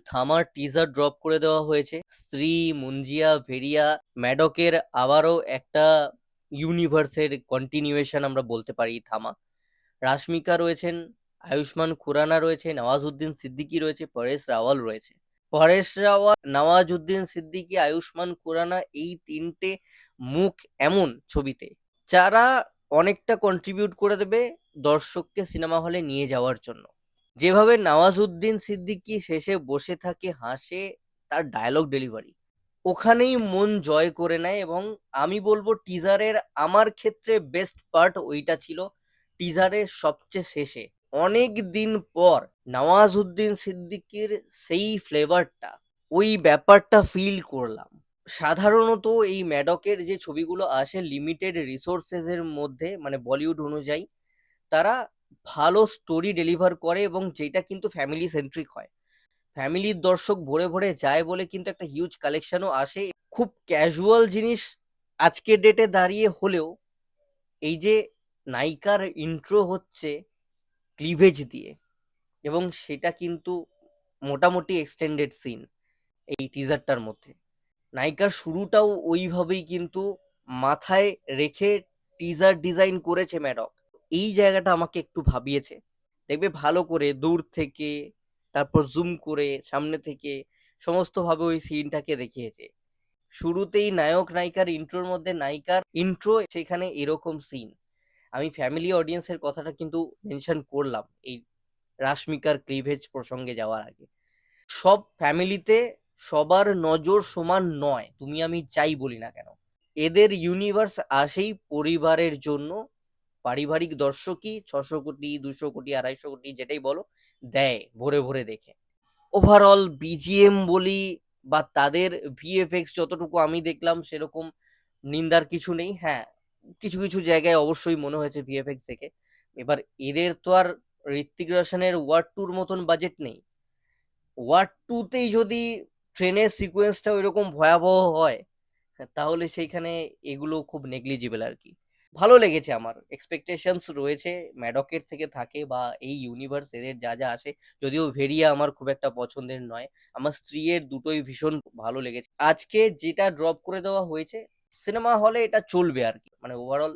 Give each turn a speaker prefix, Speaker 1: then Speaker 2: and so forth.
Speaker 1: থামার teaser drop করে দেওয়া হয়েছে। স্ত্রী, মুঞ্জিয়া, ভেরিয়া, ম্যাডকের আবারও একটা ইউনিভার্সের কন্টিনিউয়েশন আমরা বলতে পারি থামা। রাশমিকা রয়েছেন, আয়ুষ্মান খুরানা রয়েছে, নওয়াজুদ্দিন সিদ্দিকী রয়েছে, পরেশ রাওয়াল রয়েছে। পরেশ রাওয়াল, নওয়াজুদ্দিন সিদ্দিকী, আয়ুষ্মান খুরানা, এই তিনটে মুখ এমন ছবিতে যারা অনেকটা কন্ট্রিবিউট করে দেবে দর্শককে সিনেমা হলে নিয়ে যাওয়ার জন্য। যেভাবে নওয়াজুদ্দিন সিদ্দিকী শেষে বসে থাকে, হাসে, তার ডায়লগ ডেলিভারি ওখানেই মন জয় করে নেয়। এবং আমি বলবো টিজারের আমার ক্ষেত্রে বেস্ট পার্ট ওইটা ছিল। টিজারের সবচেয়ে শেষে অনেক দিন পর নওয়াজুদ্দিন সিদ্দিকীর সেই ফ্লেভারটা, ওই ব্যাপারটা ফিল করলাম। সাধারণত এই ম্যাডকের যে ছবিগুলো আসে লিমিটেড রিসোর্সেস এর মধ্যে, মানে বলিউড অনুযায়ী তারা ভালো স্টোরি ডেলিভার করে এবং যেটা কিন্তু ফ্যামিলি সেন্ট্রিক হয়। ফ্যামিলির দর্শক ভরে ভরে যায় বলে কিন্তু একটা হিউজ কালেকশনও আসে। খুব ক্যাজুয়াল জিনিস আজকের ডেটে দাঁড়িয়ে হলেও এই যে নায়িকার ইন্ট্রো হচ্ছে ক্লিভেজ দিয়ে, এবং সেটা কিন্তু মোটামুটি এক্সটেন্ডেড সিন এই টিজারটার মধ্যে। নায়িকার শুরুটাও ওইভাবেই কিন্তু মাথায় রেখে টিজার ডিজাইন করেছে ম্যাডক। এই জায়গাটা আমাকে একটু ভাবিয়েছে। দেখবে ভালো করে দূর থেকে, তারপর জুম করে, সামনে থেকে সমস্ত ভাবে ওই সিনটাকে দেখিয়েছে। শুরুতেই নায়ক নায়িকার ইন্ট্রোর মধ্যে নায়িকার ইন্ট্রো, সেখানে এরকম সিন। আমি ফ্যামিলি অডিয়েন্সের কথাটা কিন্তু মেনশন করলাম এই রাশমিকার ক্লিভেজ প্রসঙ্গে যাওয়ার আগে। সব ফ্যামিলিতে সবার নজর সমান নয়, তুমি আমি যাই বলি না কেন। এদের ইউনিভার্স আসেই পরিবারের জন্য। পারিবারিক দর্শকই 600 কোটি, 200 কোটি, 250 কোটি যেটাই বলো দেয় ভরে ভরে দেখে। ওভারঅল বিজিএম বলি বা তাদের ভিএফএক্স যতটুকু আমি দেখলাম সেরকম নিন্দার কিছু নেই। হ্যাঁ, কিছু কিছু জায়গায় অবশ্যই মনে হয়েছে ভিএফএক্স দেখে। এবার এদের তো আর ঋত্বিক রোশনের ওয়ার টুর মতন বাজেট নেই। ওয়ার টুতেই যদি ট্রেনের সিকোয়েন্সটা ওইরকম ভয়াবহ হয়, তাহলে সেইখানে এগুলো খুব নেগলিজিবল আর কি। ভালো লেগেছে আমার। এক্সপেকটেশনস রয়েছে ম্যাডকের থেকে থাকে বা এই ইউনিভার্স এদের যা যা আসে। যদিও ভেরিয়া আমার খুব একটা পছন্দের নয়, আমার স্ত্রীর দুটোই ভীষণ ভালো লেগেছে। আজকে যেটা ড্রপ করে দেওয়া হয়েছে সিনেমা হলে এটা চলবে আর কি, মানে ওভারঅল